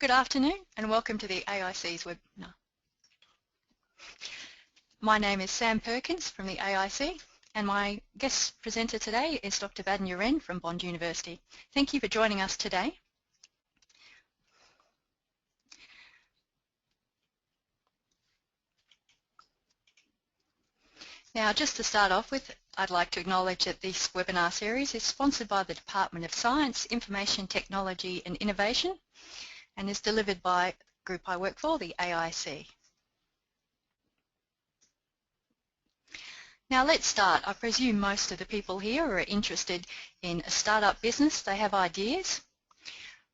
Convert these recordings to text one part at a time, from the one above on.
Good afternoon and welcome to the AIC's webinar. My name is Sam Perkins from the AIC and my guest presenter today is Dr Baden U'Ren from Bond University. Thank you for joining us today. Now, just to start off with, I'd like to acknowledge that this webinar series is sponsored by the Department of Science, Information Technology and Innovation and is delivered by the group I work for, the AIC. Now let's start. I presume most of the people here are interested in a startup business. They have ideas.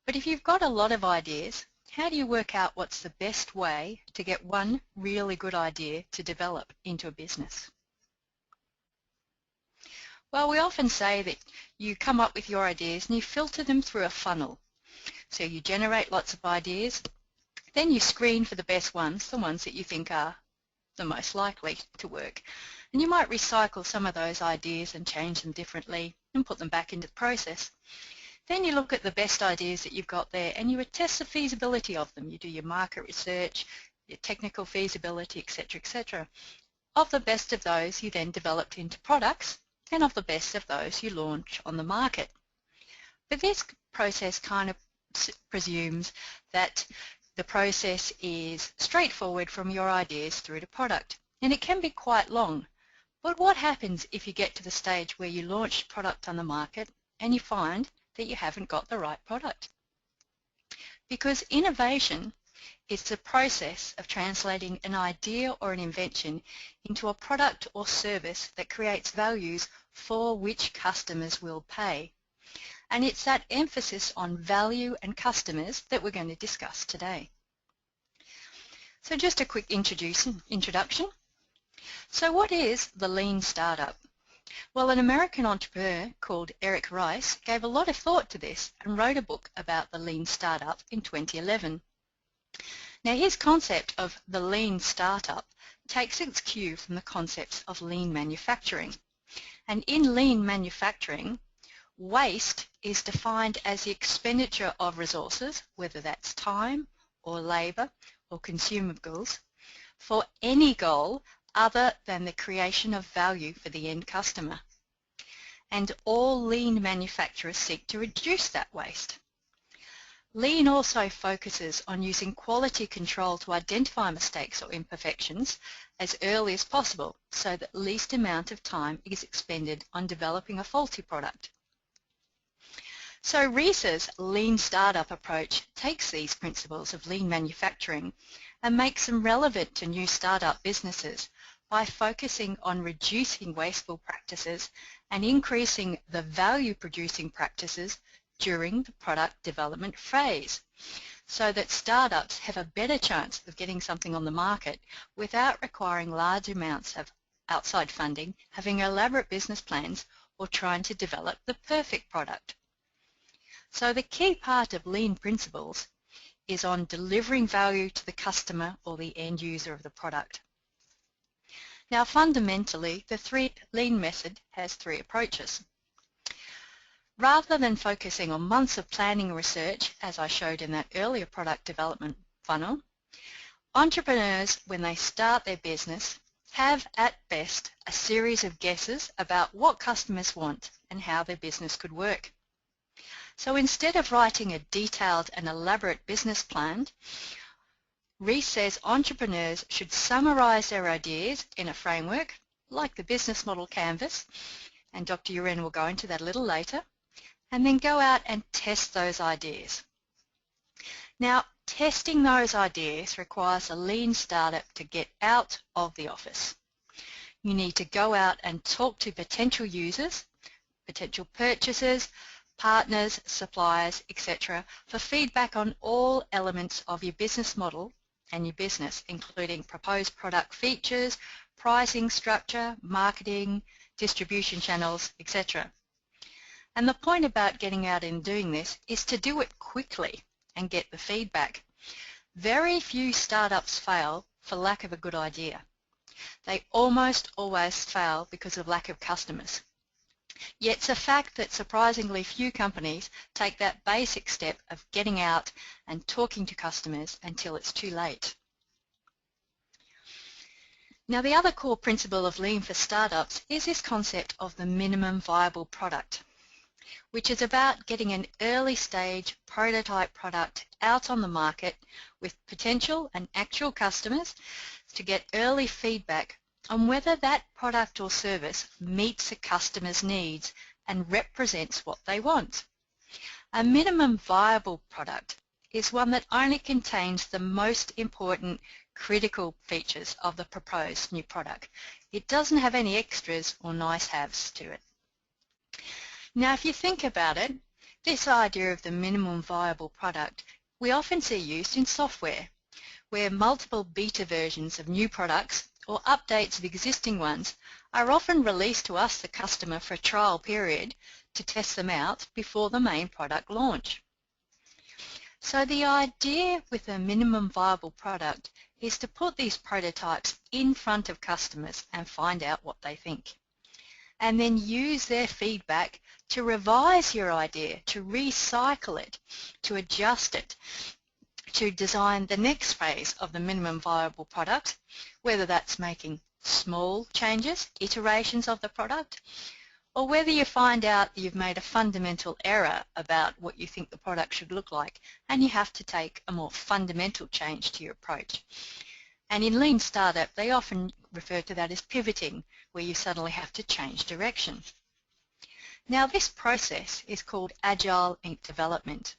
But if you've got a lot of ideas, how do you work out what's the best way to get one really good idea to develop into a business? Well, we often say that you come up with your ideas and you filter them through a funnel. So you generate lots of ideas, then you screen for the best ones, the ones that you think are the most likely to work. And you might recycle some of those ideas and change them differently and put them back into the process. Then you look at the best ideas that you've got there and you test the feasibility of them. You do your market research, your technical feasibility, etc., etc. Of the best of those, you then develop into products, and of the best of those, you launch on the market. But this process kind of presumes that the process is straightforward from your ideas through to product, and it can be quite long. But what happens if you get to the stage where you launch product on the market and you find that you haven't got the right product? Because innovation is the process of translating an idea or an invention into a product or service that creates values for which customers will pay. And it's that emphasis on value and customers that we're going to discuss today. So just a quick introduction. So what is the lean startup? Well, an American entrepreneur called Eric Rice gave a lot of thought to this and wrote a book about the lean startup in 2011. Now his concept of the lean startup takes its cue from the concepts of lean manufacturing. And in lean manufacturing, waste is defined as the expenditure of resources, whether that's time or labour or consumables, for any goal other than the creation of value for the end customer. And all lean manufacturers seek to reduce that waste. Lean also focuses on using quality control to identify mistakes or imperfections as early as possible so that least amount of time is expended on developing a faulty product. So RISA's lean startup approach takes these principles of lean manufacturing and makes them relevant to new startup businesses by focusing on reducing wasteful practices and increasing the value-producing practices during the product development phase, so that startups have a better chance of getting something on the market without requiring large amounts of outside funding, having elaborate business plans, or trying to develop the perfect product. So the key part of lean principles is on delivering value to the customer or the end user of the product. Now fundamentally, the lean method has three approaches. Rather than focusing on months of planning and research, as I showed in that earlier product development funnel, entrepreneurs, when they start their business, have at best a series of guesses about what customers want and how their business could work. So instead of writing a detailed and elaborate business plan, Rees says entrepreneurs should summarise their ideas in a framework like the business model canvas, and Dr U'Ren will go into that a little later, and then go out and test those ideas. Now, testing those ideas requires a lean startup to get out of the office. You need to go out and talk to potential users, potential purchasers, partners, suppliers, etc. for feedback on all elements of your business model and your business, including proposed product features, pricing structure, marketing, distribution channels, etc. And the point about getting out and doing this is to do it quickly and get the feedback. Very few startups fail for lack of a good idea. They almost always fail because of lack of customers. Yet it's a fact that surprisingly few companies take that basic step of getting out and talking to customers until it's too late. Now, the other core principle of Lean for startups is this concept of the minimum viable product, which is about getting an early stage prototype product out on the market with potential and actual customers to get early feedback on whether that product or service meets a customer's needs and represents what they want. A minimum viable product is one that only contains the most important critical features of the proposed new product. It doesn't have any extras or nice-haves to it. Now, if you think about it, this idea of the minimum viable product we often see used in software, where multiple beta versions of new products or updates of existing ones are often released to us, the customer, for a trial period to test them out before the main product launch. So the idea with a minimum viable product is to put these prototypes in front of customers and find out what they think, and then use their feedback to revise your idea, to recycle it, to adjust it, to design the next phase of the minimum viable product, whether that's making small changes, iterations of the product, or whether you find out that you've made a fundamental error about what you think the product should look like and you have to take a more fundamental change to your approach. And in Lean Startup, they often refer to that as pivoting, where you suddenly have to change direction. Now, this process is called Agile development,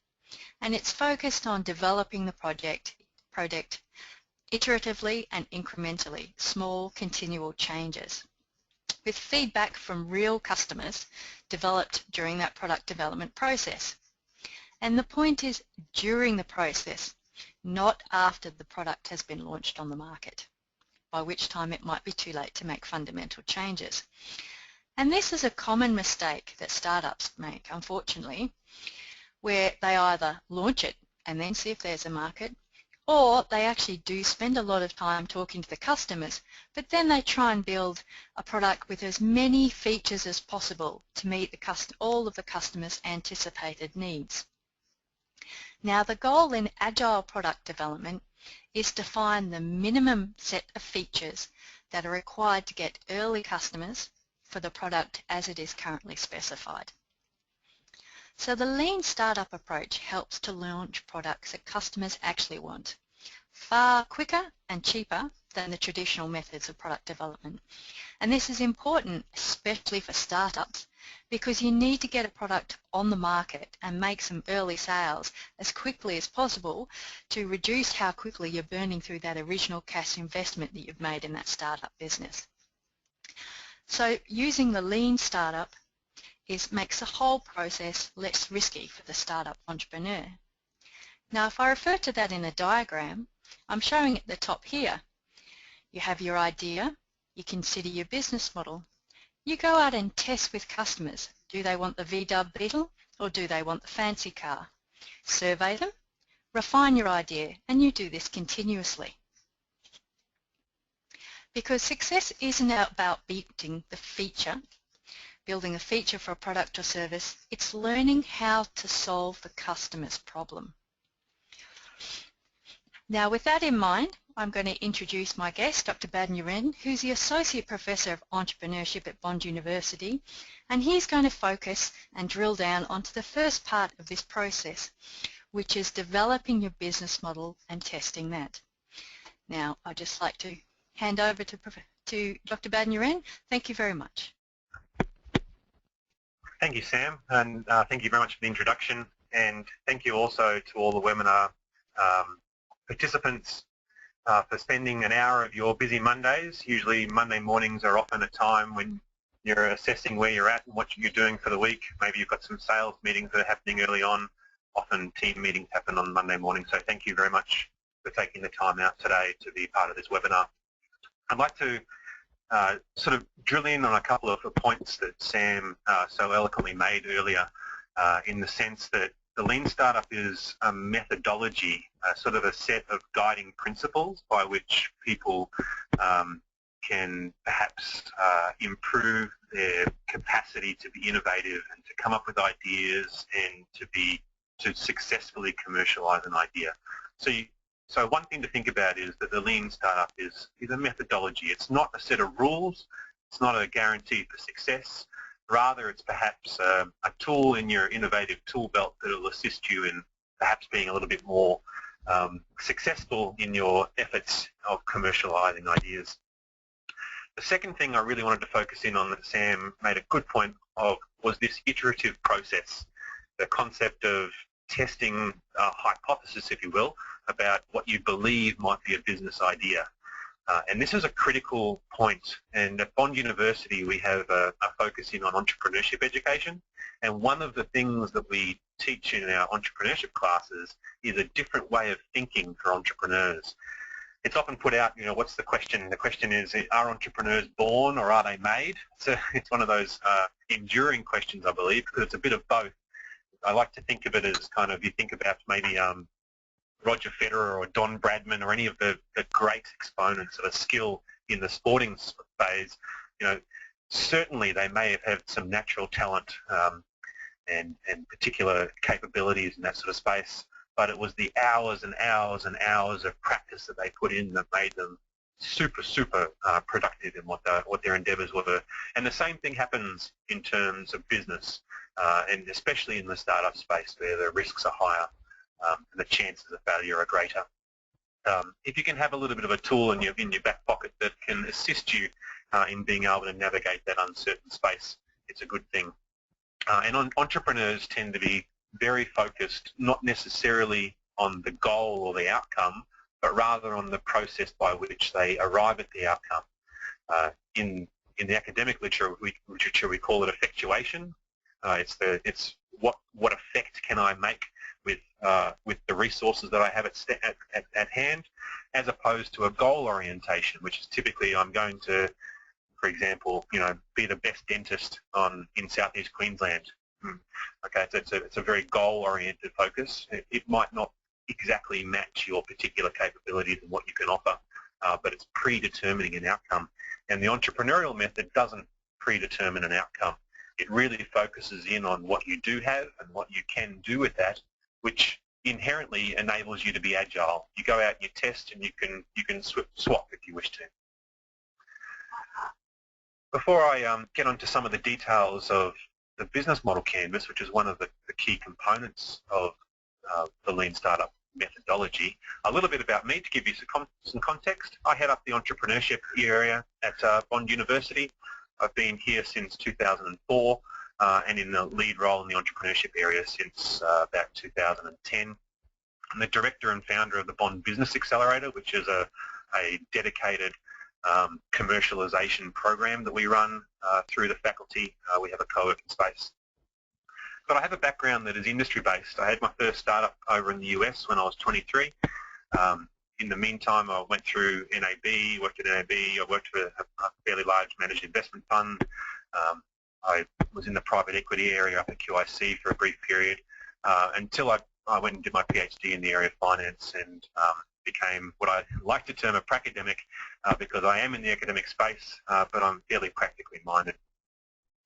and it's focused on developing the project iteratively and incrementally, small continual changes, with feedback from real customers developed during that product development process. And the point is during the process, not after the product has been launched on the market, by which time it might be too late to make fundamental changes. And this is a common mistake that startups make, unfortunately, where they either launch it and then see if there's a market, or they actually do spend a lot of time talking to the customers, but then they try and build a product with as many features as possible to meet all of the customers' anticipated needs. Now, the goal in Agile product development is to find the minimum set of features that are required to get early customers for the product as it is currently specified. So the Lean Startup approach helps to launch products that customers actually want, far quicker and cheaper than the traditional methods of product development. And this is important, especially for startups, because you need to get a product on the market and make some early sales as quickly as possible to reduce how quickly you're burning through that original cash investment that you've made in that startup business. So using the Lean Startup makes the whole process less risky for the startup entrepreneur. Now, if I refer to that in a diagram, I'm showing at the top here. You have your idea, you consider your business model, you go out and test with customers. Do they want the VW Beetle or do they want the fancy car? Survey them, refine your idea, and you do this continuously. Because success isn't about beating the feature, building a feature for a product or service, it's learning how to solve the customer's problem. Now, with that in mind, I'm going to introduce my guest, Dr Baden U'Ren, who's the Associate Professor of Entrepreneurship at Bond University, and he's going to focus and drill down onto the first part of this process, which is developing your business model and testing that. Now, I'd just like to hand over to Dr Baden U'Ren. Thank you very much. Thank you, Sam, and thank you very much for the introduction, and thank you also to all the webinar participants for spending an hour of your busy Mondays. Usually Monday mornings are often a time when you're assessing where you're at and what you're doing for the week. Maybe you've got some sales meetings that are happening early on. Often team meetings happen on Monday morning, so thank you very much for taking the time out today to be part of this webinar. I'd like to sort of drill in on a couple of points that Sam so eloquently made earlier, in the sense that the Lean Startup is a methodology, sort of a set of guiding principles by which people can perhaps improve their capacity to be innovative and to come up with ideas and to successfully commercialize an idea. So one thing to think about is that the lean startup is a methodology. It's not a set of rules. It's not a guarantee for success. Rather, it's perhaps a tool in your innovative tool belt that will assist you in perhaps being a little bit more successful in your efforts of commercializing ideas. The second thing I really wanted to focus in on that Sam made a good point of was this iterative process, the concept of testing a hypothesis, if you will, about what you believe might be a business idea. And this is a critical point. And at Bond University, we have a focus in on entrepreneurship education. And one of the things that we teach in our entrepreneurship classes is a different way of thinking for entrepreneurs. It's often put out, what's the question? The question is, are entrepreneurs born or are they made? So it's one of those enduring questions, I believe, because it's a bit of both. I like to think of it as kind of, you think about maybe Roger Federer or Don Bradman or any of the great exponents of a skill in the sporting phase, certainly they may have had some natural talent and particular capabilities in that sort of space, but it was the hours and hours and hours of practice that they put in that made them super productive in what their endeavours were. And the same thing happens in terms of business, and especially in the startup space where the risks are higher and the chances of failure are greater. If you can have a little bit of a tool in your back pocket that can assist you in being able to navigate that uncertain space, it's a good thing. And entrepreneurs tend to be very focused, not necessarily on the goal or the outcome, but rather on the process by which they arrive at the outcome. In the academic literature, we call it effectuation. It's what effect can I make with the resources that I have at hand, as opposed to a goal orientation, which is typically I'm going to, for example, be the best dentist in Southeast Queensland. Okay, so it's a very goal-oriented focus. It might not exactly match your particular capabilities and what you can offer, but it's predetermining an outcome. And the entrepreneurial method doesn't predetermine an outcome. It really focuses in on what you do have and what you can do with that, which inherently enables you to be agile. You go out and you test, and you can swap if you wish to. Before I get onto some of the details of the business model canvas, which is one of the key components of the Lean Startup methodology, a little bit about me to give you some context. I head up the entrepreneurship area at Bond University. I've been here since 2004 and in the lead role in the entrepreneurship area since about 2010. I'm the director and founder of the Bond Business Accelerator, which is a dedicated commercialization program that we run through the faculty. We have a co-working space. But I have a background that is industry-based. I had my first startup over in the US when I was 23. In the meantime, I went through NAB, worked at NAB. I worked for a fairly large managed investment fund. I was in the private equity area up at QIC for a brief period until I went and did my PhD in the area of finance and became what I like to term a pracademic because I am in the academic space, but I'm fairly practically minded.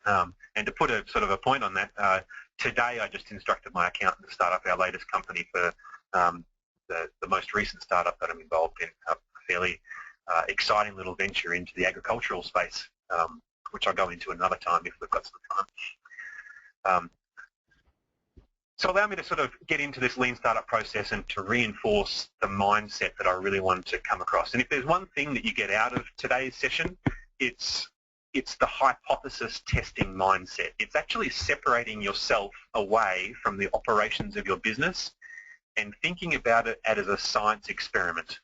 And to put a sort of a point on that, today I just instructed my accountant to start up our latest company for the most recent startup that I'm involved in, a fairly exciting little venture into the agricultural space, which I'll go into another time if we've got some time. So allow me to sort of get into this lean startup process and to reinforce the mindset that I really want to come across. And if there's one thing that you get out of today's session, it's the hypothesis testing mindset. It's actually separating yourself away from the operations of your business and thinking about it as a science experiment.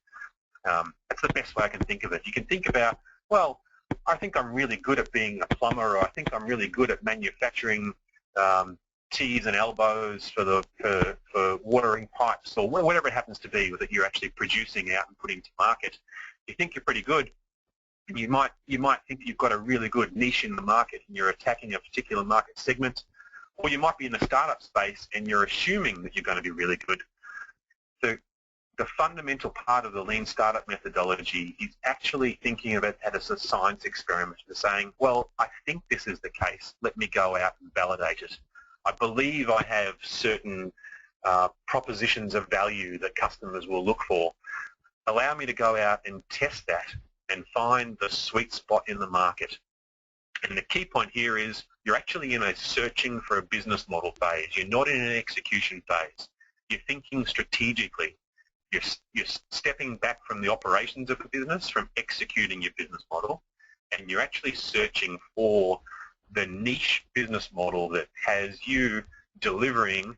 That's the best way I can think of it. You can think about, well, I think I'm really good at being a plumber, or I think I'm really good at manufacturing T's and elbows for watering pipes, or whatever it happens to be that you're actually producing out and putting to market. You think you're pretty good. You might think that you've got a really good niche in the market and you're attacking a particular market segment, or you might be in the startup space and you're assuming that you're going to be really good. the fundamental part of the lean startup methodology is actually thinking about that as a science experiment, and saying, well, I think this is the case. Let me go out and validate it. I believe I have certain propositions of value that customers will look for. Allow me to go out and test that and find the sweet spot in the market. And the key point here is you're actually in a searching for a business model phase. You're not in an execution phase. You're thinking strategically. You're stepping back from the operations of the business, from executing your business model, and you're actually searching for the niche business model that has you delivering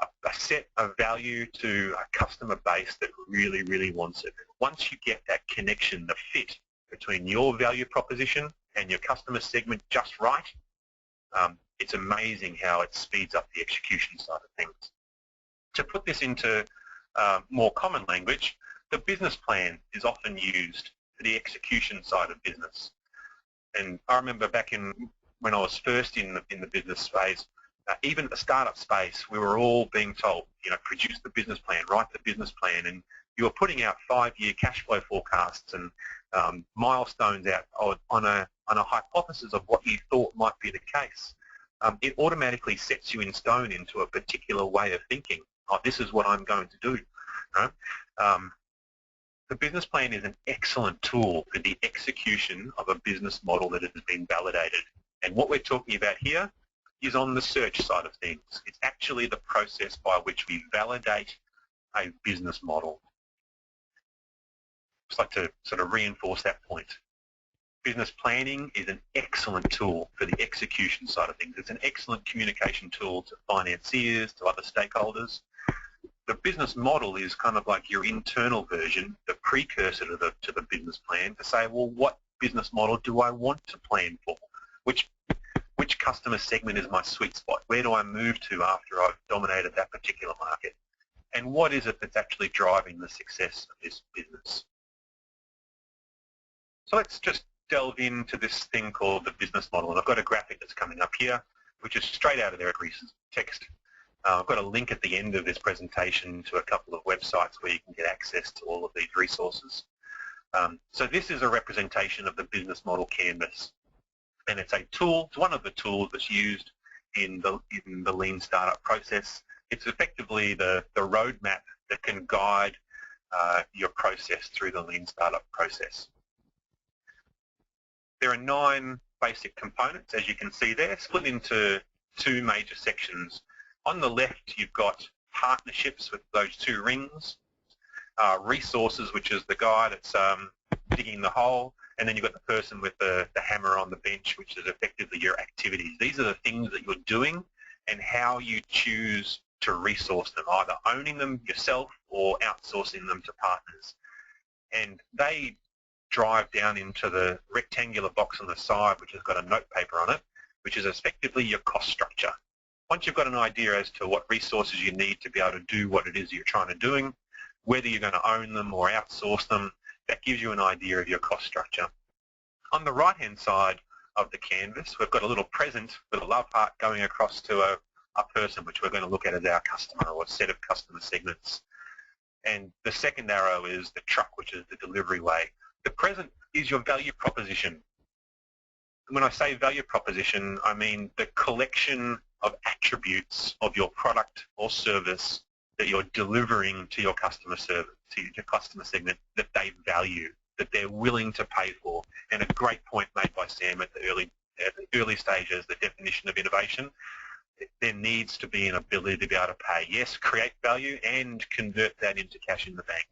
a set of value to a customer base that really, really wants it. Once you get that connection, the fit between your value proposition and your customer segment just right, it's amazing how it speeds up the execution side of things. To put this into more common language, the business plan is often used for the execution side of business. And I remember back when I was first in the business space, even the startup space, we were all being told, produce the business plan, write the business plan, and you were putting out 5-year cash flow forecasts and milestones out on a hypothesis of what you thought might be the case. It automatically sets you in stone into a particular way of thinking. Oh, this is what I'm going to do. Right? The business plan is an excellent tool for the execution of a business model that has been validated. And what we're talking about here is on the search side of things. It's actually the process by which we validate a business model. I'd just like to sort of reinforce that point. Business planning is an excellent tool for the execution side of things. It's an excellent communication tool to financiers, to other stakeholders. The business model is kind of like your internal version, the precursor to the business plan, to say, well, what business model do I want to plan for? Which customer segment is my sweet spot? Where do I move to after I've dominated that particular market? And what is it that's actually driving the success of this business? So let's just delve into this thing called the business model. And I've got a graphic that's coming up here, which is straight out of their text. I've got a link at the end of this presentation to a couple of websites where you can get access to all of these resources. So this is a representation of the business model canvas. And it's a tool, it's one of the tools that's used in the lean startup process. It's effectively the roadmap that can guide your process through the lean startup process. There are 9 basic components, as you can see there, split into 2 major sections. On the left, you've got partnerships with those 2 rings, resources, which is the guy that's digging the hole, and then you've got the person with the hammer on the bench, which is effectively your activities. These are the things that you're doing and how you choose to resource them, either owning them yourself or outsourcing them to partners. And they drive down into the rectangular box on the side, which has got a note paper on it, which is effectively your cost structure. Once you've got an idea as to what resources you need to be able to do what it is you're trying to do, whether you're going to own them or outsource them, that gives you an idea of your cost structure. On the right-hand side of the canvas, we've got a little present with a love heart going across to a person, which we're going to look at as our customer or a set of customer segments. And the second arrow is the truck, which is the delivery way. The present is your value proposition. When I say value proposition, I mean the collection of attributes of your product or service that you're delivering to your customer segment that they value, that they're willing to pay for. And a great point made by Sam at the early stages, the definition of innovation, there needs to be an ability to be able to pay. Yes, create value and convert that into cash in the bank.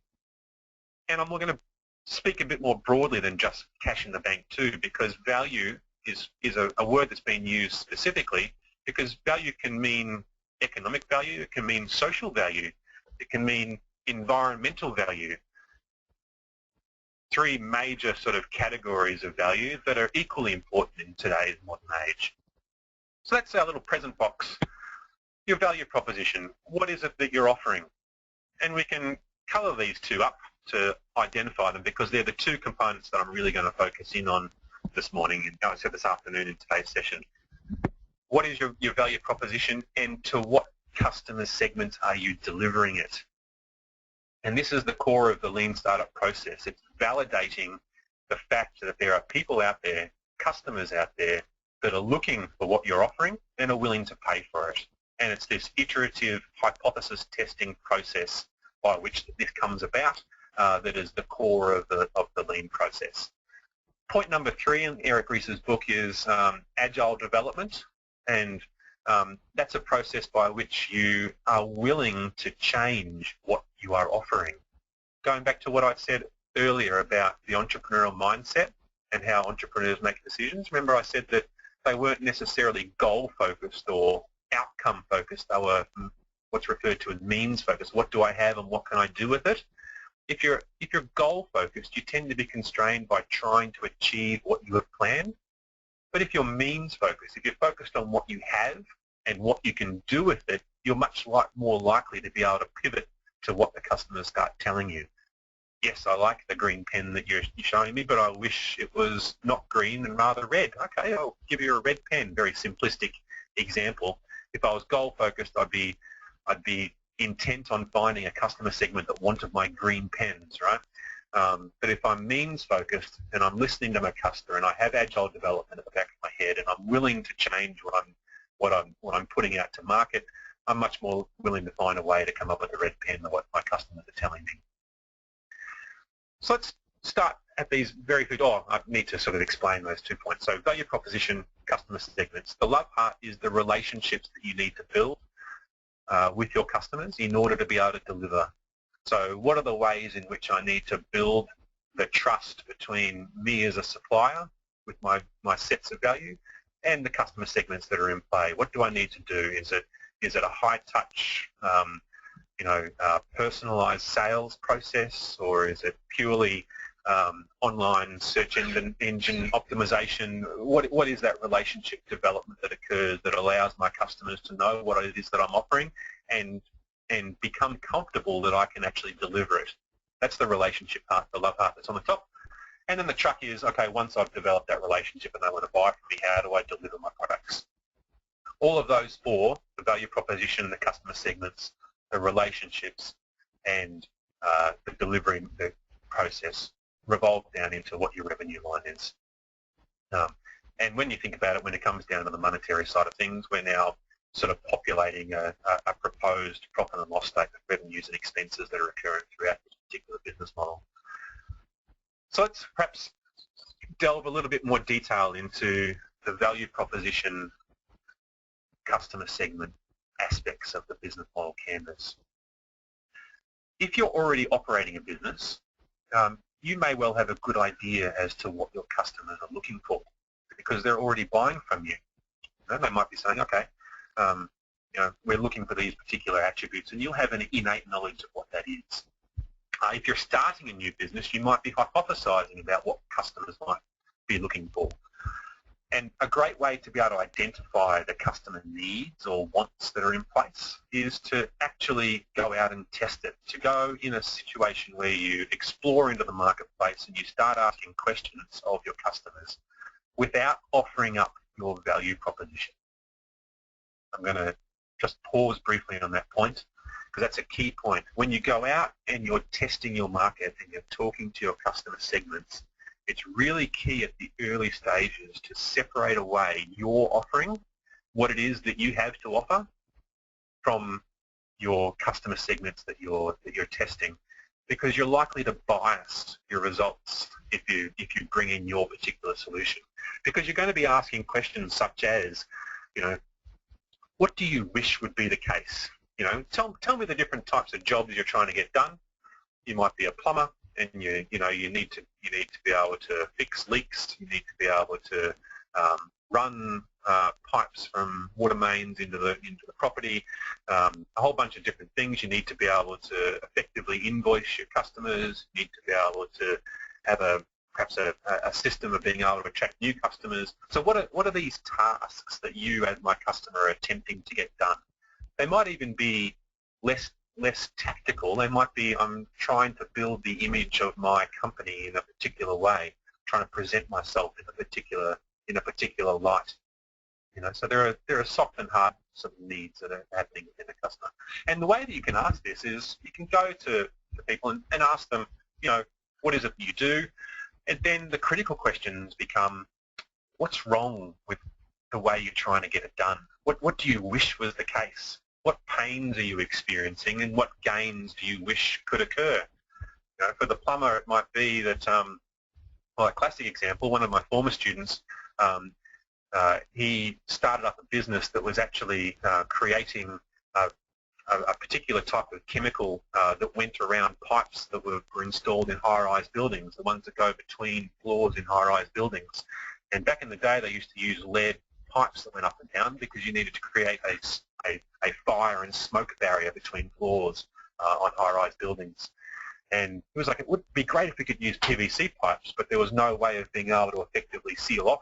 And I'm going to speak a bit more broadly than just cash in the bank too, because value is a word that's been used specifically because value can mean economic value, it can mean social value, it can mean environmental value. 3 major sort of categories of value that are equally important in today's modern age. So that's our little present box. Your value proposition, what is it that you're offering? And we can colour these 2 up to identify them because they're the 2 components that I'm really going to focus in on this morning and I said this afternoon in today's session. What is your value proposition and to what customer segments are you delivering it? And this is the core of the lean startup process. It's validating the fact that there are people out there, customers out there, that are looking for what you're offering and are willing to pay for it. And it's this iterative hypothesis testing process by which this comes about that is the core of the lean process. Point number 3 in Eric Ries's book is agile development, and that's a process by which you are willing to change what you are offering. Going back to what I said earlier about the entrepreneurial mindset and how entrepreneurs make decisions, remember I said that they weren't necessarily goal-focused or outcome-focused. They were what's referred to as means-focused. What do I have and what can I do with it? If you're goal-focused, you tend to be constrained by trying to achieve what you have planned. But if you're means-focused, if you're focused on what you have and what you can do with it, you're much more likely to be able to pivot to what the customers start telling you. Yes, I like the green pen that you're showing me, but I wish it was not green and rather red. Okay, I'll give you a red pen. Very simplistic example. If I was goal-focused, I'd be intent on finding a customer segment that wanted my green pens, right? But if I'm means-focused and I'm listening to my customer and I have agile development at the back of my head and I'm willing to change what I'm putting out to market, I'm much more willing to find a way to come up with a red pen than what my customers are telling me. So let's start at these very quick. I need to sort of explain those 2 points. So value proposition, customer segments. The love part is the relationships that you need to build with your customers in order to be able to deliver. So what are the ways in which I need to build the trust between me as a supplier with my sets of value and the customer segments that are in play? What do I need to do? Is it a high-touch personalized sales process, or is it purely online search engine optimization? What is that relationship development that occurs that allows my customers to know what it is that I'm offering and become comfortable that I can actually deliver it? That's the relationship part, the love part that's on the top. And then the truck is, okay, once I've developed that relationship and they want to buy from me, how do I deliver my products? All of those 4, the value proposition, the customer segments, the relationships, and the delivery the process revolve down into what your revenue line is. And when you think about it, when it comes down to the monetary side of things, we're now sort of populating a proposed profit and loss statement of revenues and expenses that are occurring throughout this particular business model. So let's perhaps delve a little bit more detail into the value proposition customer segment aspects of the business model canvas. If you're already operating a business, you may well have a good idea as to what your customers are looking for because they're already buying from you. They might be saying, okay, we're looking for these particular attributes, and you'll have an innate knowledge of what that is. If you're starting a new business, you might be hypothesizing about what customers might be looking for. And a great way to be able to identify the customer needs or wants that are in place is to actually go out and test it, to go in a situation where you explore into the marketplace and you start asking questions of your customers without offering up your value proposition. I'm going to just pause briefly on that point because that's a key point. When you go out and you're testing your market and you're talking to your customer segments, it's really key at the early stages to separate away your offering, what it is that you have to offer, from your customer segments that you're testing, because you're likely to bias your results if you bring in your particular solution. Because you're going to be asking questions such as, what do you wish would be the case? Tell me the different types of jobs you're trying to get done. You might be a plumber, and you need to be able to fix leaks. You need to be able to run pipes from water mains into the property. A whole bunch of different things. You need to be able to effectively invoice your customers. You need to be able to have perhaps a system of being able to attract new customers. So what are these tasks that you as my customer are attempting to get done? They might even be less tactical. They might be, I'm trying to build the image of my company in a particular way, trying to present myself in a particular light. So there are soft and hard sort of needs that are happening within a customer. And the way that you can ask this is you can go to to people and ask them, what is it that you do? And then the critical questions become, what's wrong with the way you're trying to get it done? What do you wish was the case? What pains are you experiencing, and what gains do you wish could occur? For the plumber, it might be that, a classic example, one of my former students, he started up a business that was actually creating a particular type of chemical that went around pipes that were installed in high-rise buildings, the ones that go between floors in high-rise buildings. And back in the day, they used to use lead pipes that went up and down because you needed to create a fire and smoke barrier between floors on high-rise buildings. And he was like, it would be great if we could use PVC pipes, but there was no way of being able to effectively seal off.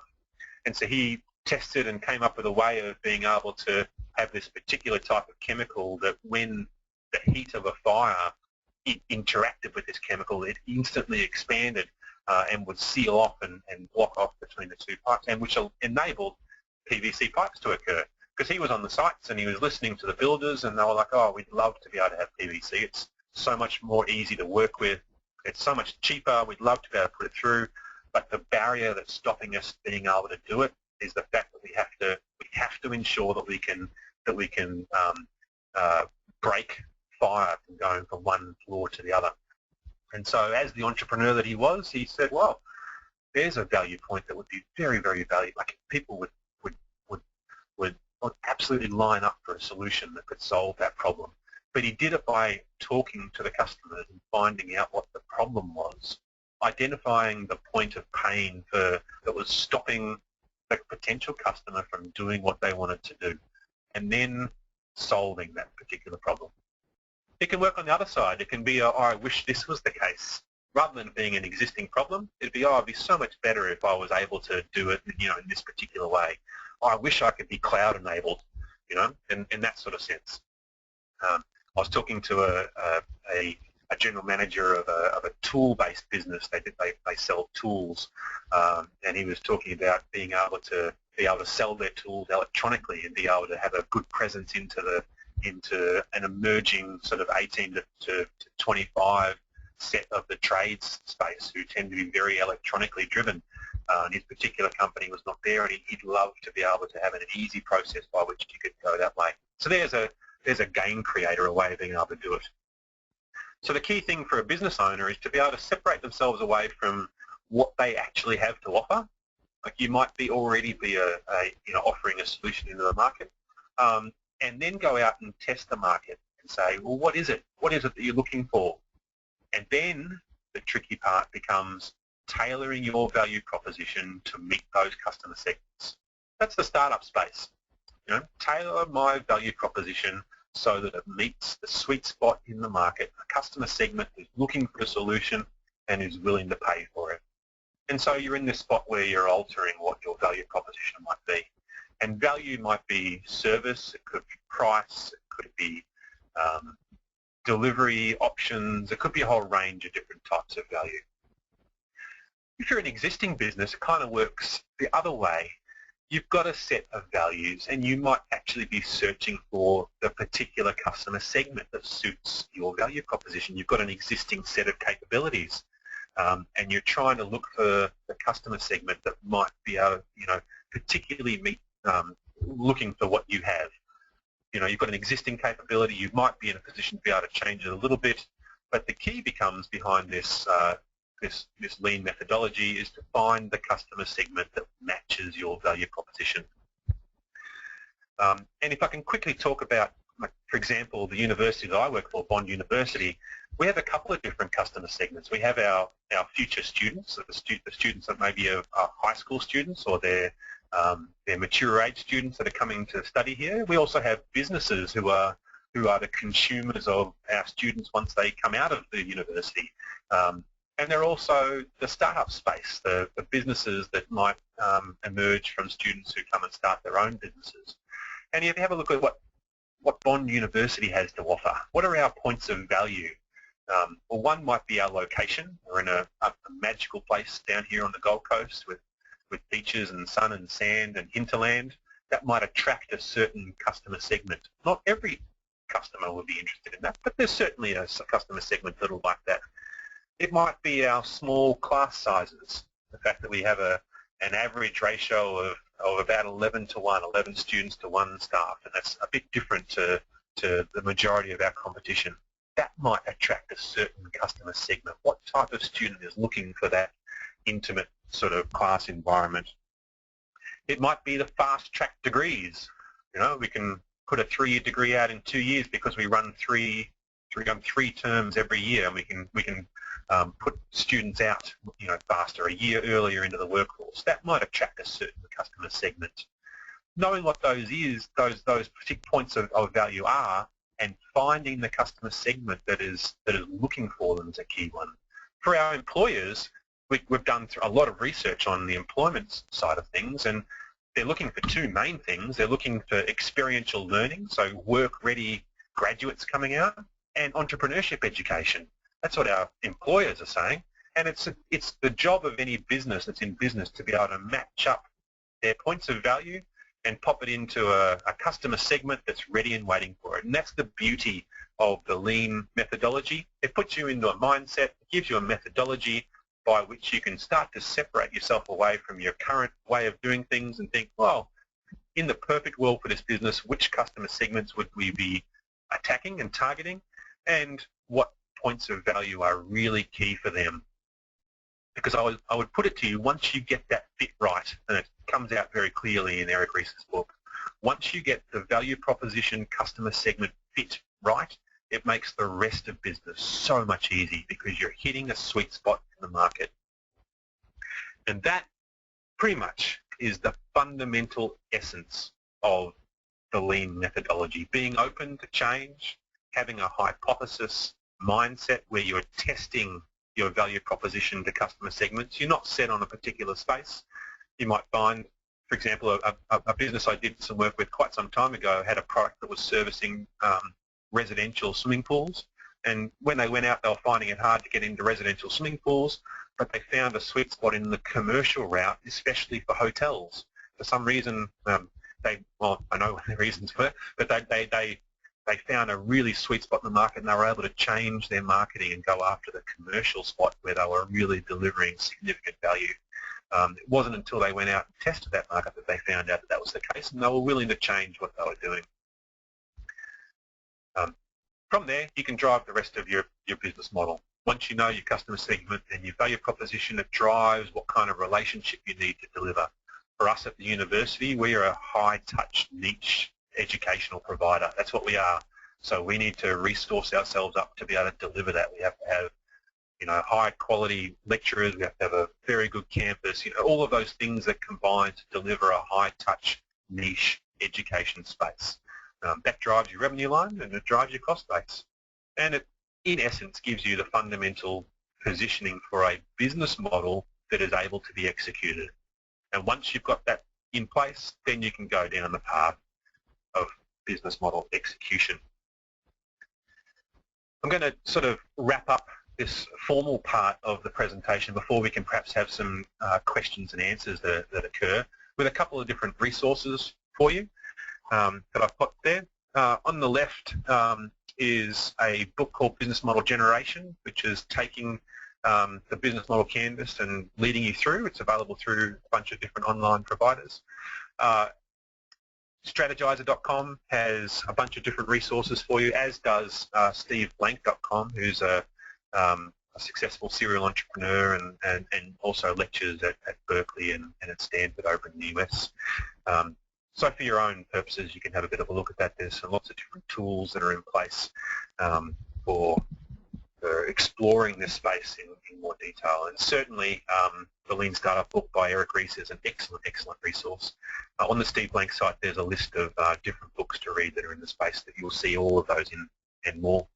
And so he tested and came up with a way of being able to have this particular type of chemical that when the heat of a fire interacted with this chemical, it instantly expanded and would seal off and block off between the two pipes, and which enabled PVC pipes to occur. Because he was on the sites and he was listening to the builders, and they were like, oh, we'd love to be able to have PVC. It's so much more easy to work with. It's so much cheaper. We'd love to be able to put it through. But the barrier that's stopping us being able to do it is the fact that we have to ensure that we can break fire from going from one floor to the other. And so as the entrepreneur that he was, he said, well, there's a value point that would be very, very valuable. Like people would absolutely line up for a solution that could solve that problem. But he did it by talking to the customers and finding out what the problem was, identifying the point of pain that was stopping the potential customer from doing what they wanted to do, and then solving that particular problem. It can work on the other side. It can be, oh, I wish this was the case. Rather than being an existing problem, it'd be, oh, it'd be so much better if I was able to do it, in this particular way. Oh, I wish I could be cloud-enabled, in that sort of sense. I was talking to a general manager of a tool-based business. They sell tools, and he was talking about being able to sell their tools electronically and be able to have a good presence into an emerging sort of 18 to 25 set of the trades space who tend to be very electronically driven. And his particular company was not there, and he'd love to be able to have an easy process by which you could go that way. So there's a game creator, a way of being able to do it. So the key thing for a business owner is to be able to separate themselves away from what they actually have to offer. Like you might already be offering a solution into the market, and then go out and test the market and say, well, what is it? What is it that you're looking for? And then the tricky part becomes tailoring your value proposition to meet those customer segments. That's the startup space. Tailor my value proposition so that it meets the sweet spot in the market, a customer segment who's looking for a solution and is willing to pay for it. And so you're in this spot where you're altering what your value proposition might be. And value might be service, it could be price, it could be delivery options, it could be a whole range of different types of value. If you're an existing business, it kind of works the other way. You've got a set of values, and you might actually be searching for the particular customer segment that suits your value proposition. You've got an existing set of capabilities, and you're trying to look for the customer segment that might be able, particularly meet looking for what you have. You've got an existing capability. You might be in a position to be able to change it a little bit, but the key becomes behind this lean methodology is to find the customer segment that matches your value proposition. And if I can quickly talk about, for example, the university that I work for, Bond University, we have a couple of different customer segments. We have our future students, so the students that maybe are high school students, or they're mature age students that are coming to study here. We also have businesses who are the consumers of our students once they come out of the university. And they're also the startup space, the businesses that might emerge from students who come and start their own businesses. And if you have a look at what Bond University has to offer, what are our points of value? Well, one might be our location. We're in a magical place down here on the Gold Coast with beaches and sun and sand and hinterland. That might attract a certain customer segment. Not every customer would be interested in that, but there's certainly a customer segment that'll like that. It might be our small class sizes, the fact that we have an average ratio of about 11 to 1, 11 students to 1 staff, and that's a bit different to the majority of our competition. That might attract a certain customer segment. What type of student is looking for that intimate sort of class environment? It might be the fast-track degrees. You know, we can put a 3-year degree out in 2 years because we run three terms every year, and we can put students out, you know, faster, a year earlier into the workforce. That might attract a certain customer segment. Knowing what those particular points of value are, and finding the customer segment that is looking for them is a key one. For our employers, we've done a lot of research on the employment side of things, and they're looking for 2 main things. They're looking for experiential learning, so work-ready graduates coming out, and entrepreneurship education. That's what our employers are saying, and it's the job of any business that's in business to be able to match up their points of value and pop it into a customer segment that's ready and waiting for it. And that's the beauty of the lean methodology. It puts you into a mindset, it gives you a methodology by which you can start to separate yourself away from your current way of doing things and think, well, in the perfect world for this business, which customer segments would we be attacking and targeting, and what points of value are really key for them? Because I would put it to you, once you get that fit right, and it comes out very clearly in Eric Ries's book, once you get the value proposition customer segment fit right, it makes the rest of business so much easier because you're hitting a sweet spot in the market. And that pretty much is the fundamental essence of the lean methodology, being open to change, having a hypothesis mindset where you're testing your value proposition to customer segments. You're not set on a particular space. You might find, for example, a business I did some work with quite some time ago had a product that was servicing residential swimming pools, and when they went out they were finding it hard to get into residential swimming pools, but they found a sweet spot in the commercial route, especially for hotels. For some reason, well, I know what the reasons were, but they found a really sweet spot in the market, and they were able to change their marketing and go after the commercial spot where they were really delivering significant value. It wasn't until they went out and tested that market that they found out that that was the case, and they were willing to change what they were doing. From there, you can drive the rest of your business model. Once you know your customer segment and your value proposition, it drives what kind of relationship you need to deliver. For us at the university, we are a high-touch niche educational provider. That's what we are. So we need to resource ourselves up to be able to deliver that. We have to have, you know, high-quality lecturers. We have to have a very good campus. You know, all of those things that combine to deliver a high-touch niche education space. That drives your revenue line and it drives your cost base. And it, in essence, gives you the fundamental positioning for a business model that is able to be executed. And once you've got that in place, then you can go down the path of business model execution. I'm going to sort of wrap up this formal part of the presentation before we can perhaps have some questions and answers that occur with a couple of different resources for you that I've put there. On the left is a book called Business Model Generation, which is taking the business model canvas and leading you through. It's available through a bunch of different online providers. Strategizer.com has a bunch of different resources for you, as does steveblank.com, who's a successful serial entrepreneur and also lectures at Berkeley and at Stanford over in the US. So for your own purposes, you can have a bit of a look at that. There's lots of different tools that are in place for exploring this space in more detail. And certainly the Lean Startup book by Eric Ries is an excellent, excellent resource. On the Steve Blank site, there's a list of different books to read that are in the space that you'll see all of those in and more.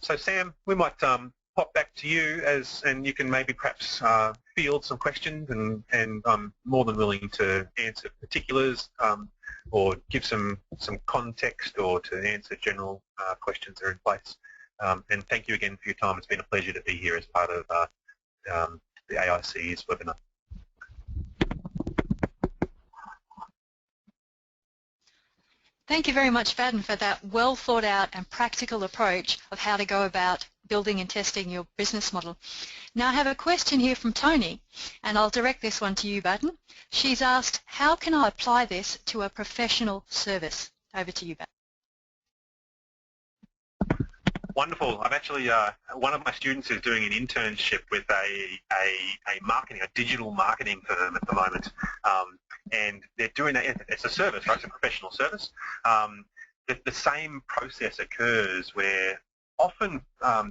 So Sam, we might pop back to you and you can maybe perhaps field some questions, and I'm more than willing to answer particulars or give some context or to answer general questions that are in place. And thank you again for your time. It's been a pleasure to be here as part of the AIC's webinar. Thank you very much, Baden, for that well thought out and practical approach of how to go about building and testing your business model. Now I have a question here from Tony, and I'll direct this one to you, Baden. She's asked, how can I apply this to a professional service? Over to you, Baden. Wonderful. I've actually, one of my students is doing an internship with a digital marketing firm at the moment. And they're doing that, it's a service, right? It's a professional service. The same process occurs where often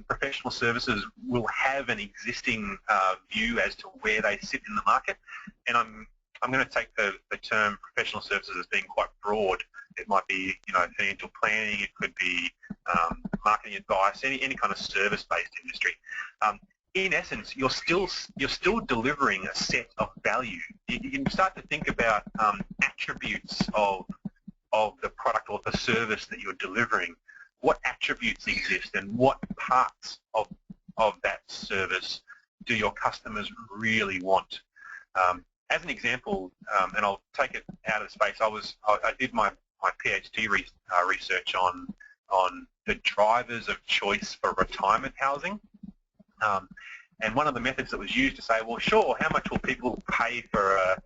professional services will have an existing view as to where they sit in the market. And I'm going to take the term professional services as being quite broad. It might be, financial planning, it could be marketing advice, any kind of service-based industry. In essence, you're still delivering a set of value. You can start to think about attributes of the product or the service that you're delivering. What attributes exist and what parts of that service do your customers really want? As an example, and I'll take it out of space, I did my PhD research on the drivers of choice for retirement housing. And one of the methods that was used to say, well, sure, how much will people pay for a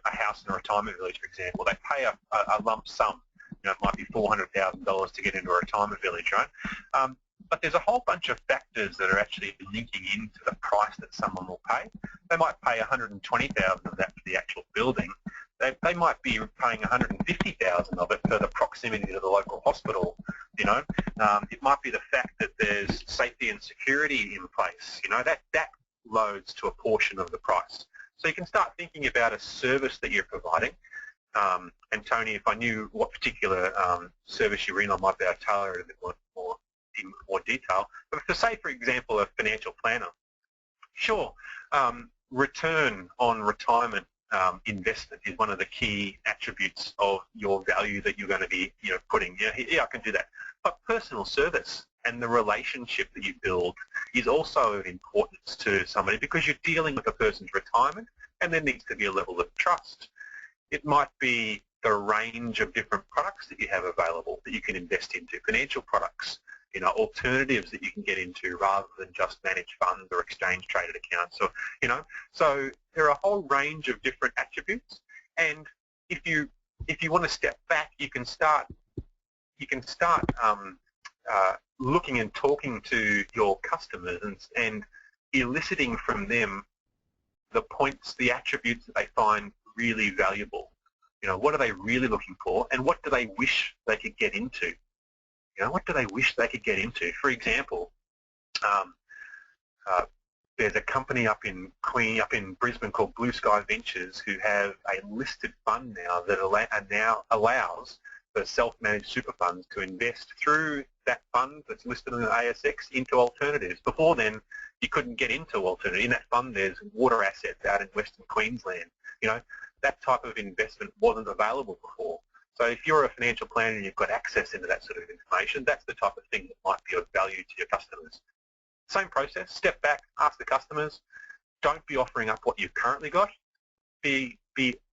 house in a retirement village, for example? They pay a lump sum. It might be $400,000 to get into a retirement village, right? But there's a whole bunch of factors that are actually linking into the price that someone will pay. They might pay $120,000 of that for the actual building. They might be paying $150,000 of it for the proximity to the local hospital. It might be the fact that there's safety and security in place. That loads to a portion of the price. So you can start thinking about a service that you're providing. And Tony, if I knew what particular service you're in, I might be able to tailor it a bit in more detail. But say, for example, a financial planner, sure, return on retirement investment is one of the key attributes of your value that you're going to be putting. Yeah, I can do that. But personal service and the relationship that you build is also of importance to somebody because you're dealing with a person's retirement and there needs to be a level of trust. It might be the range of different products that you have available that you can invest into, financial products, alternatives that you can get into rather than just managed funds or exchange traded accounts. So there are a whole range of different attributes, and if you want to step back, you can start looking and talking to your customers and eliciting from them the points, the attributes that they find really valuable. What are they really looking for, and what do they wish they could get into? What do they wish they could get into? For example, there's a company up in Brisbane called Blue Sky Ventures who have a listed fund now that allows for self-managed super funds to invest through that fund that's listed on the ASX into alternatives. Before then, you couldn't get into alternatives. In that fund, there's water assets out in Western Queensland. That type of investment wasn't available before. So if you're a financial planner and you've got access into that sort of information, that's the type of thing that might be of value to your customers. Same process, step back, ask the customers. Don't be offering up what you've currently got. Be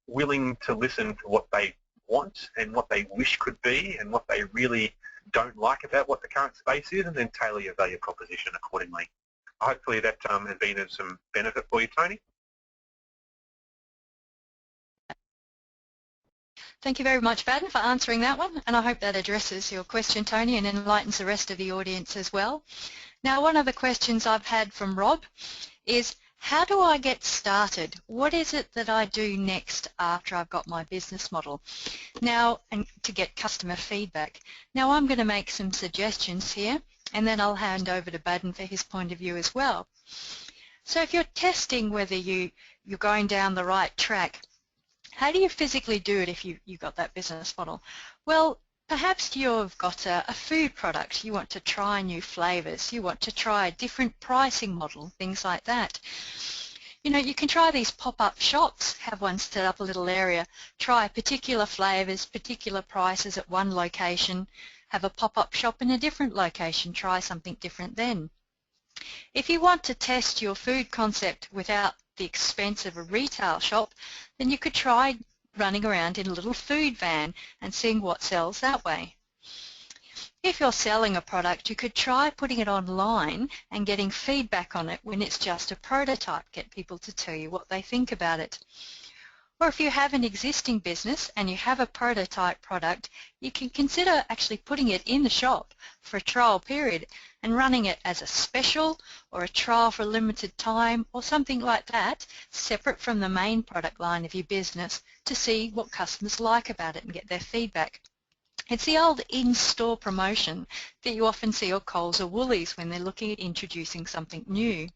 willing to listen to what they want and what they wish could be and what they really don't like about what the current space is, and then tailor your value proposition accordingly. Hopefully that has been of some benefit for you, Tony. Thank you very much, Baden, for answering that one, and I hope that addresses your question, Tony, and enlightens the rest of the audience as well. Now, one of the questions I've had from Rob is, how do I get started? What is it that I do next after I've got my business model? Now, and to get customer feedback. Now, I'm going to make some suggestions here, and then I'll hand over to Baden for his point of view as well. So if you're testing whether you're going down the right track, how do you physically do it if you've got that business model? Well, perhaps you've got a food product. You want to try new flavours. You want to try a different pricing model, things like that. You can try these pop-up shops, have one set up a little area, try particular flavours, particular prices at one location, have a pop-up shop in a different location, try something different then. If you want to test your food concept without the expense of a retail shop, then you could try running around in a little food van and seeing what sells that way. If you're selling a product, you could try putting it online and getting feedback on it when it's just a prototype. Get people to tell you what they think about it. Or if you have an existing business and you have a prototype product, you can consider actually putting it in the shop for a trial period and running it as a special or a trial for a limited time or something like that, separate from the main product line of your business, to see what customers like about it and get their feedback. It's the old in-store promotion that you often see at Coles or Woolies when they're looking at introducing something new.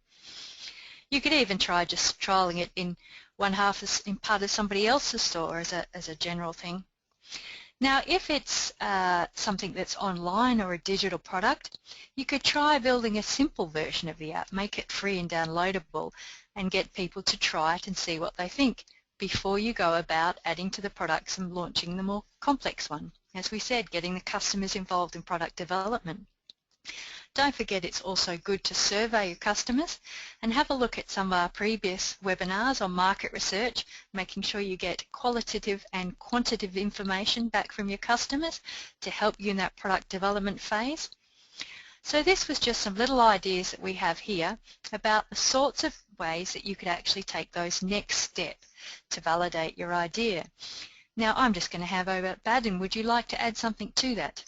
You could even try just trialling it in in part of somebody else's store as a general thing. Now, if it's something that's online or a digital product, you could try building a simple version of the app, make it free and downloadable, and get people to try it and see what they think before you go about adding to the products and launching the more complex one. As we said, getting the customers involved in product development. Don't forget, it's also good to survey your customers and have a look at some of our previous webinars on market research, making sure you get qualitative and quantitative information back from your customers to help you in that product development phase. So this was just some little ideas that we have here about the sorts of ways that you could actually take those next steps to validate your idea. Now I'm just going to have over Baden. Would you like to add something to that?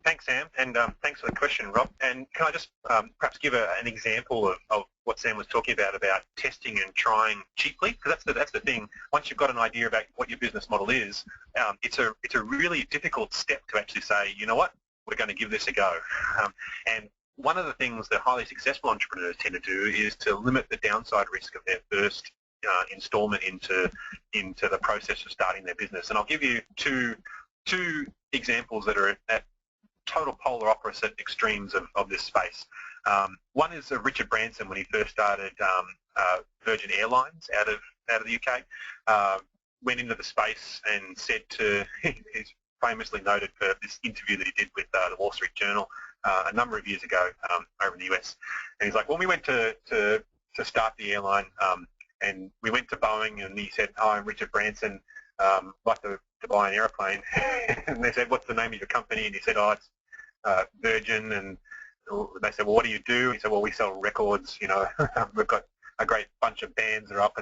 Thanks, Sam, and thanks for the question, Rob. And can I just perhaps give an example of what Sam was talking about testing and trying cheaply? Because that's the thing. Once you've got an idea about what your business model is, it's a really difficult step to actually say, you know what, we're going to give this a go. And one of the things that highly successful entrepreneurs tend to do is to limit the downside risk of their first installment into the process of starting their business. And I'll give you two examples that are at total polar opposite extremes of this space. One is Richard Branson when he first started Virgin Airlines out of the UK. Went into the space and said to, he's famously noted for this interview that he did with the Wall Street Journal a number of years ago over in the US. And he's like, when we went to start the airline, and we went to Boeing, and he said, oh, I'm Richard Branson, like to buy an airplane. And they said, what's the name of your company? And he said, oh, it's Virgin. And they said, well, what do you do? He said, well, we sell records, you know. We've got a great bunch of bands that are up.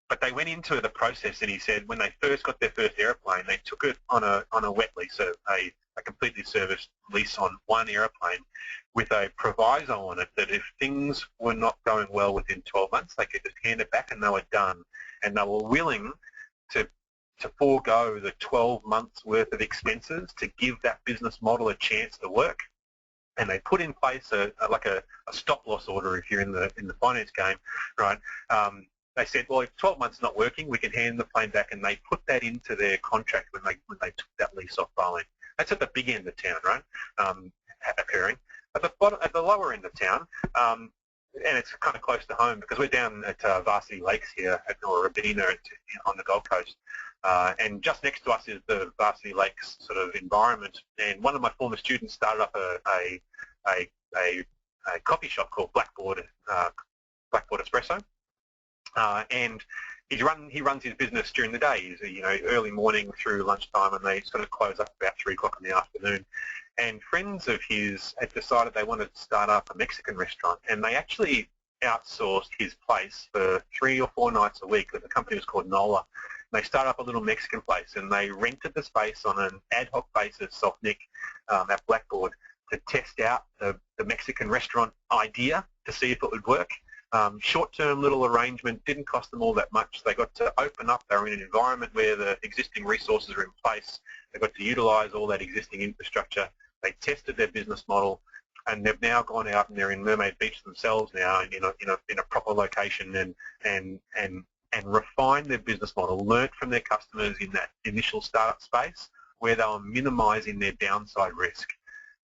But they went into the process, and he said when they first got their first airplane, they took it on a wet lease, a completely serviced lease on one airplane, with a proviso on it that if things were not going well within 12 months, they could just hand it back and they were done. And they were willing to forego the 12 months worth of expenses to give that business model a chance to work. And they put in place a stop-loss order if you're in the finance game, right? They said, well, if 12 months not working, we can hand the plane back, and they put that into their contract when they took that lease off Boeing. That's at the big end of town, right? Occurring. At the lower end of town, and it's kind of close to home because we're down at Varsity Lakes here, or Rabina on the Gold Coast. And just next to us is the Varsity Lakes sort of environment. And one of my former students started up a coffee shop called Blackboard Espresso. And he runs his business during the day, early morning through lunchtime, and they sort of close up about 3 o'clock in the afternoon. And friends of his had decided they wanted to start up a Mexican restaurant, and they actually outsourced his place for 3 or 4 nights a week. The company was called NOLA. They started up a little Mexican place, and they rented the space on an ad hoc basis off Nick at Blackboard to test out the Mexican restaurant idea to see if it would work. Short-term little arrangement, didn't cost them all that much. They got to open up. They were in an environment where the existing resources are in place. They got to utilise all that existing infrastructure. They tested their business model, and they've now gone out and they're in Mermaid Beach themselves now, in a proper location, and refined their business model. Learnt from their customers in that initial startup space where they were minimising their downside risk.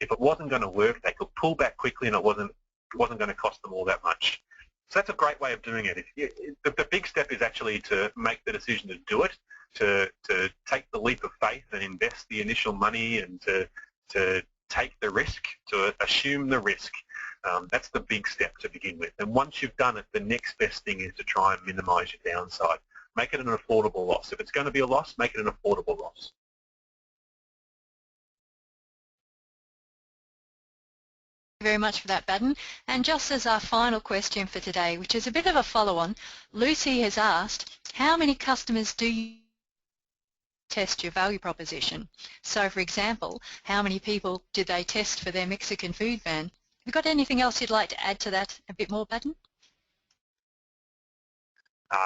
If it wasn't going to work, they could pull back quickly, and it wasn't going to cost them all that much. So that's a great way of doing it. The big step is actually to make the decision to do it, to take the leap of faith and invest the initial money, and to take the risk, to assume the risk. That's the big step to begin with. And once you've done it, the next best thing is to try and minimise your downside. Make it an affordable loss. If it's going to be a loss, make it an affordable loss. Thank you very much for that, Baden. And just as our final question for today, which is a bit of a follow-on, Lucy has asked, how many customers do you test your value proposition? So, for example, how many people did they test for their Mexican food ban? Have you got anything else you'd like to add to that a bit more, Baden?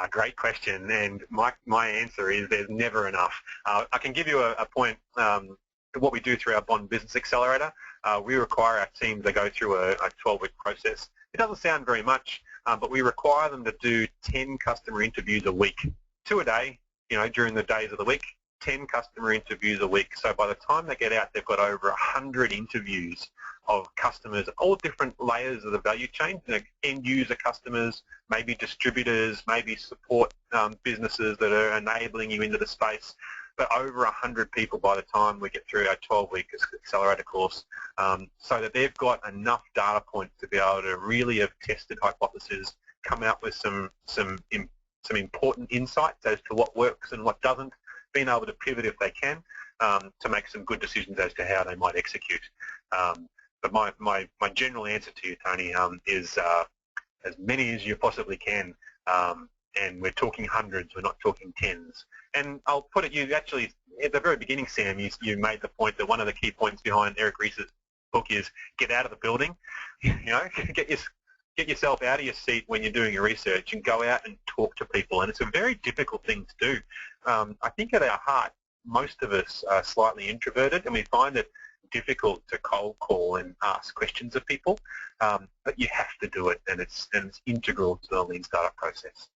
Great question, and my answer is there's never enough. I can give you a point. What we do through our Bond Business Accelerator, we require our team to go through a 12-week process. It doesn't sound very much, but we require them to do 10 customer interviews a week, 2 a day, during the days of the week, 10 customer interviews a week. So by the time they get out, they've got over 100 interviews of customers, all different layers of the value chain, end user customers, maybe distributors, maybe support businesses that are enabling you into the space, but over 100 people by the time we get through our 12-week accelerator course, so that they've got enough data points to be able to really have tested hypotheses, come out with some important insights as to what works and what doesn't, being able to pivot if they can, to make some good decisions as to how they might execute. But my general answer to you, Tony, is as many as you possibly can, and we're talking hundreds, we're not talking tens. And I'll put it, you actually, at the very beginning, Sam, you made the point that one of the key points behind Eric Ries's book is get out of the building, get yourself out of your seat when you're doing your research and go out and talk to people. And it's a very difficult thing to do. I think at our heart, most of us are slightly introverted, and we find it difficult to cold call and ask questions of people, but you have to do it, and it's integral to the lean startup process.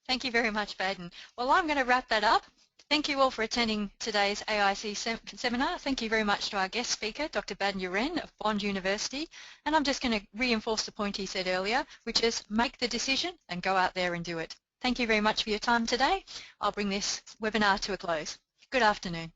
Thank you very much, Baden. Well, I'm going to wrap that up. Thank you all for attending today's AIC seminar. Thank you very much to our guest speaker, Dr. Baden U'Ren of Bond University. And I'm just going to reinforce the point he said earlier, which is make the decision and go out there and do it. Thank you very much for your time today. I'll bring this webinar to a close. Good afternoon.